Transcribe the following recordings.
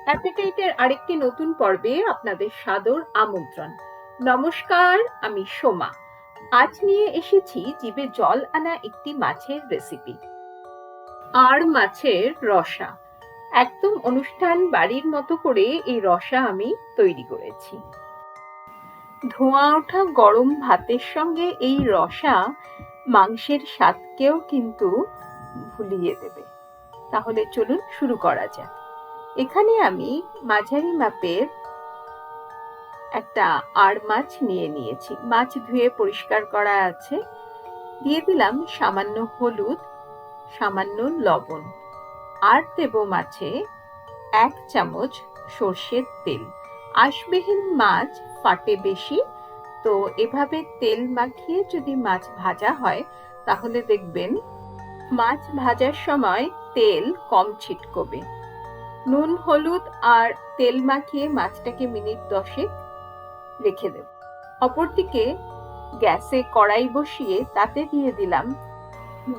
অ্যাপেটাইটের আরেকটি নতুন পর্বে আপনাদের সাদর আমন্ত্রণ। নমস্কার, আমি সোমা। আজ নিয়ে এসেছি জিভে জল আনা একটি মাছের রেসিপি। আর মাছের রসা। একদম অনুষ্ঠান বাড়ির মতো করে এই রসা আমি তৈরি করেছি। ধোঁয়া ওঠা গরম ভাতের সঙ্গে এই রসা মাংসের স্বাদকেও কিন্তু ভুলিয়ে দেবে। তাহলে চলুন শুরু করা যাক। এখানে আমি মাঝারি মাপের একটা আড় মাছ নিয়ে নিয়েছি। মাছ ধুয়ে পরিষ্কার করা আছে। দিয়ে দিলাম সামান্য হলুদ, সামান্য লবণ। আর দেব মাছে 1 চামচ সর্ষের তেল। আঁশবিহীন মাছ ফাটে বেশি, তো এভাবে তেল মাখিয়ে যদি মাছ ভাজা হয় তাহলে দেখবেন মাছ ভাজার সময় তেল কম ছিটকবে। নুন, হলুদ আর তেল মাখিয়ে মাছটাকে মিনিট 10 রেখে দেব। অপরদিকে গ্যাসে কড়াই বসিয়ে তাতে দিয়ে দিলাম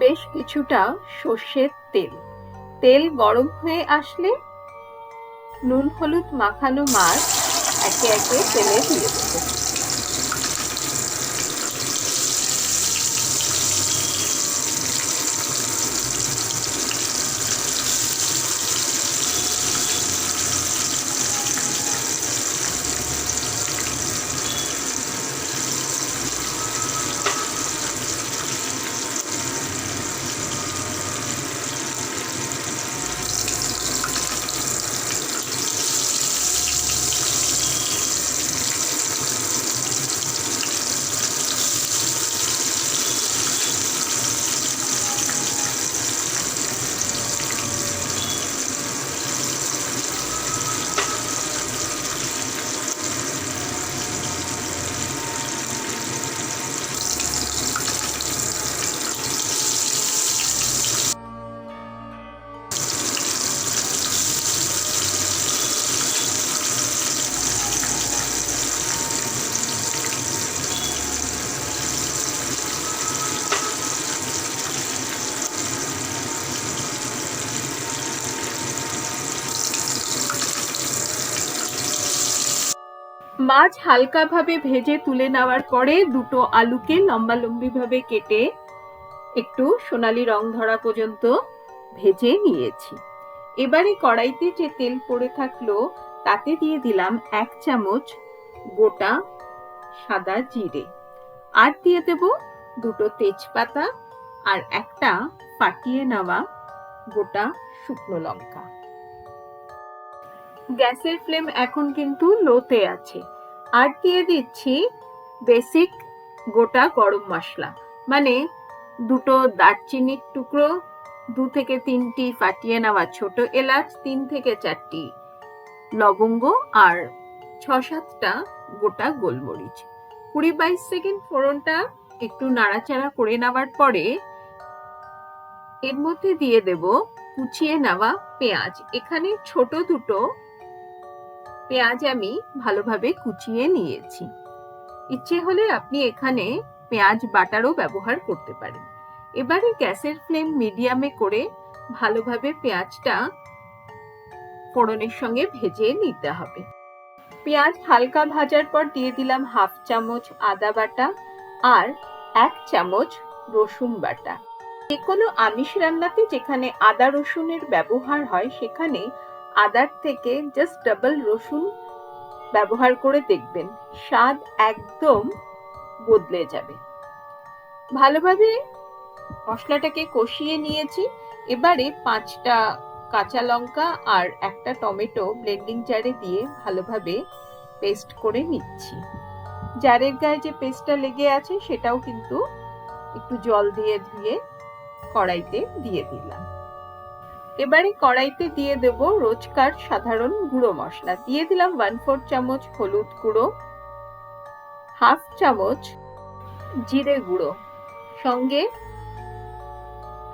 বেশ কিছুটা সর্ষের তেল। তেল গরম হয়ে আসলে নুন হলুদ মাখানো মাছ একে একে তেলে দিয়ে দেব। মাছ হালকাভাবে ভেজে তুলে নেওয়ার পরে দুটো আলুকে লম্বালম্বিভাবে কেটে একটু সোনালি রং ধরা পর্যন্ত ভেজে নিয়েছি। এবারে কড়াইতে যে তেল পড়ে থাকলো তাতে দিয়ে দিলাম 1 চামচ গোটা সাদা জিরে। আর দিয়ে দেব দুটো তেজপাতা আর একটা ফাটিয়ে নেওয়া গোটা শুকনো লঙ্কা। গ্যাসের ফ্লেম এখন কিন্তু লোতে আছে। আর দিয়ে দিচ্ছি বেসিক গোটা গরম মশলা, মানে দুটো দারচিনির টুকরো, 2 থেকে 3টি ফাটিয়ে নেওয়া ছোট এলাচ, 3 থেকে 4টি লবঙ্গ আর 6-7টা গোটা গোলমরিচ। 20-22 সেকেন্ড ফোড়নটা একটু নাড়াচাড়া করে নেওয়ার পরে এর মধ্যে দিয়ে দেব কুচিয়ে নেওয়া পেঁয়াজ। এখানে ছোট দুটো পেঁয়াজ আমি ভালোভাবে কুচিয়ে নিয়েছি। ইচ্ছে হলে আপনি এখানে পেঁয়াজ বাটারও ব্যবহার করতে পারেন। এবারে গ্যাসের ফ্লেম মিডিয়ামে করে ভালোভাবে পেঁয়াজটা ফোড়নের সঙ্গে ভেজে নিতে হবে। পেঁয়াজ হালকা ভাজার পর দিয়ে দিলাম 1/2 চামচ আদা বাটা আর 1 চামচ রসুন বাটা। যে কোনো আমিষ রান্নাতে যেখানে আদা রসুনের ব্যবহার হয় সেখানে আদার থেকে জাস্ট ডাবল রসুন ব্যবহার করে দেখবেন, স্বাদ একদম বদলে যাবে। ভালোভাবে মশলাটাকে কষিয়ে নিয়েছি। এবারে 5টা কাঁচা লঙ্কা আর একটা টমেটো ব্লেন্ডিং জারে দিয়ে ভালোভাবে পেস্ট করে নিচ্ছি। জারের গায়ে যে পেস্টটা লেগে আছে সেটাও কিন্তু একটু জল দিয়ে ধুয়ে কড়াইতে দিয়ে দিলাম। এবারে কড়াইতে দিয়ে দেব রোজকার সাধারণ গুঁড়ো মশলা। দিয়ে দিলাম 1/4 চামচ হলুদ গুঁড়ো, 1/2 চামচ জিরে গুঁড়ো, সঙ্গে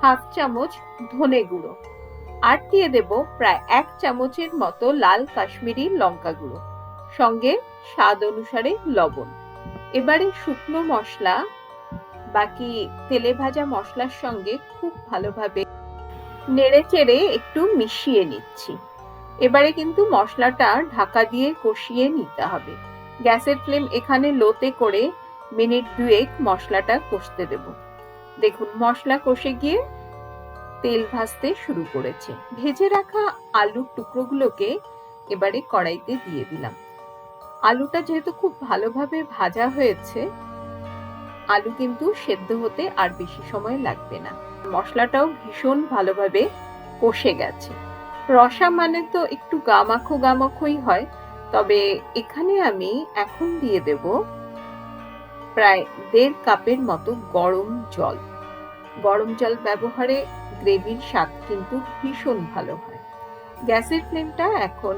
1/2 চামচ ধনে গুঁড়ো। আর দিয়ে দেব প্রায় 1 চামচের মতো লাল কাশ্মীরি লঙ্কা গুঁড়ো, সঙ্গে স্বাদ অনুসারে লবণ। এবারে শুকনো মশলা বাকি তেলে ভাজা মশলার সঙ্গে খুব ভালোভাবে নেড়ে চেড়ে একটু মিশিয়ে নিচ্ছি। এবারে কিন্তু মশলাটা ঢাকা দিয়ে কষিয়ে নিতে হবে। গ্যাসের ফ্লেম এখানে লোতে করে মিনিট 2 মশলাটা কষতে দেব। দেখুন মশলা কষে গিয়ে তেল ভাসতে শুরু করেছে। ভেজে রাখা আলুর টুকরোগুলোকে এবারে কড়াইতে দিয়ে দিলাম। আলুটা যেহেতু খুব ভালোভাবে ভাজা হয়েছে, আলু কিন্তু সেদ্ধ হতে আর বেশি সময় লাগবে না। মশলাটাও ভীষণ ভালোভাবে কষে গেছে। রসা মানে তো একটু গামাখো গামাখোই হয়, তবে এখানে আমি এখন দিয়ে দেব প্রায় 1.5 কাপের মতো গরম জল। গরম জল ব্যবহারে গ্রেভির স্বাদ কিন্তু ভীষণ ভালো হয়। গ্যাসের ফ্লেমটা এখন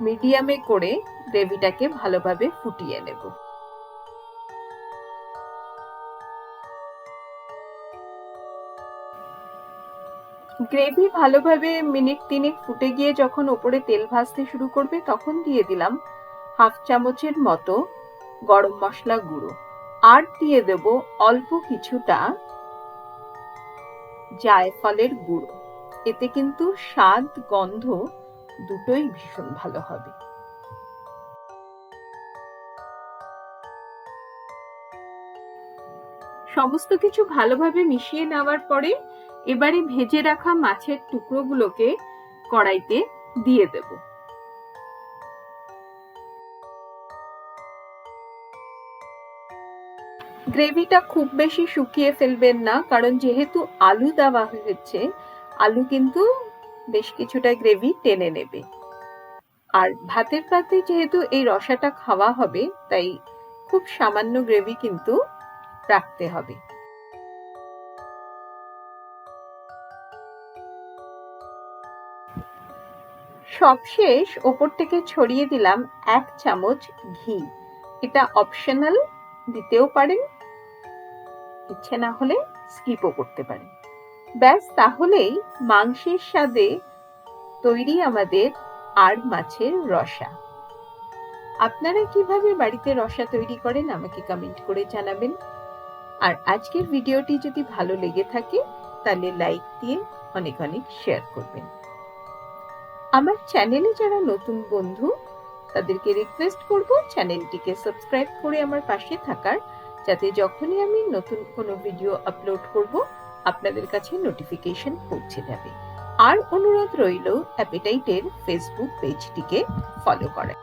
মিডিয়ামে করে গ্রেভিটাকে ভালোভাবে ফুটিয়ে নেব। গ্রেভি ভালোভাবে মিনিট 3 ফুটে গিয়ে যখন ওপরে তেল ভাসতে শুরু করবে, তখন দিয়ে দিলাম 1/2 চামচের মতো গরম মশলা গুঁড়ো, আর দিয়ে দেব অল্প কিছুটা জায়ফলের গুঁড়ো। এতে কিন্তু স্বাদ গন্ধ দুটোই ভীষণ ভালো হবে। সমস্ত কিছু ভালোভাবে মিশিয়ে নেওয়ার পরে এবারে ভেজে রাখা মাছের টুকরোগুলোকে কড়াইতে দিয়ে দেব। গ্রেভিটা খুব বেশি শুকিয়ে ফেলবেন না, কারণ যেহেতু আলু দেওয়া হয়েছে, আলু কিন্তু বেশ কিছুটা গ্রেভি টেনে নেবে। আর ভাতের পাতে যেহেতু এই রসাটা খাওয়া হবে, তাই খুব সামান্য গ্রেভি কিন্তু রাখতে হবে। সবশেষ ওপর থেকে ছড়িয়ে দিলাম 1 চামচ ঘি। এটা অপশনাল, দিতেও পারেন, ইচ্ছে না হলে স্কিপও করতে পারেন। ব্যাস, তাহলেই মাংসের স্বাদে তৈরি আমাদের আড় মাছের রসা। আপনারা কিভাবে বাড়িতে রসা তৈরি করেন আমাকে কমেন্ট করে জানাবেন। আর আজকের ভিডিওটি যদি ভালো লেগে থাকে তাহলে লাইক দিয়ে অনেক অনেক শেয়ার করবেন। আমার চ্যানেলে যারা নতুন বন্ধু, তাদেরকে রিকোয়েস্ট করব চ্যানেলটিকে সাবস্ক্রাইব করে আমার পাশে থাকার, যাতে যখনই আমি নতুন কোনো ভিডিও আপলোড করব আপনাদের কাছে নোটিফিকেশন পৌঁছে যাবে। আর অনুরোধ রইল অ্যাপেটাইটের ফেসবুক পেজটিকে ফলো করার।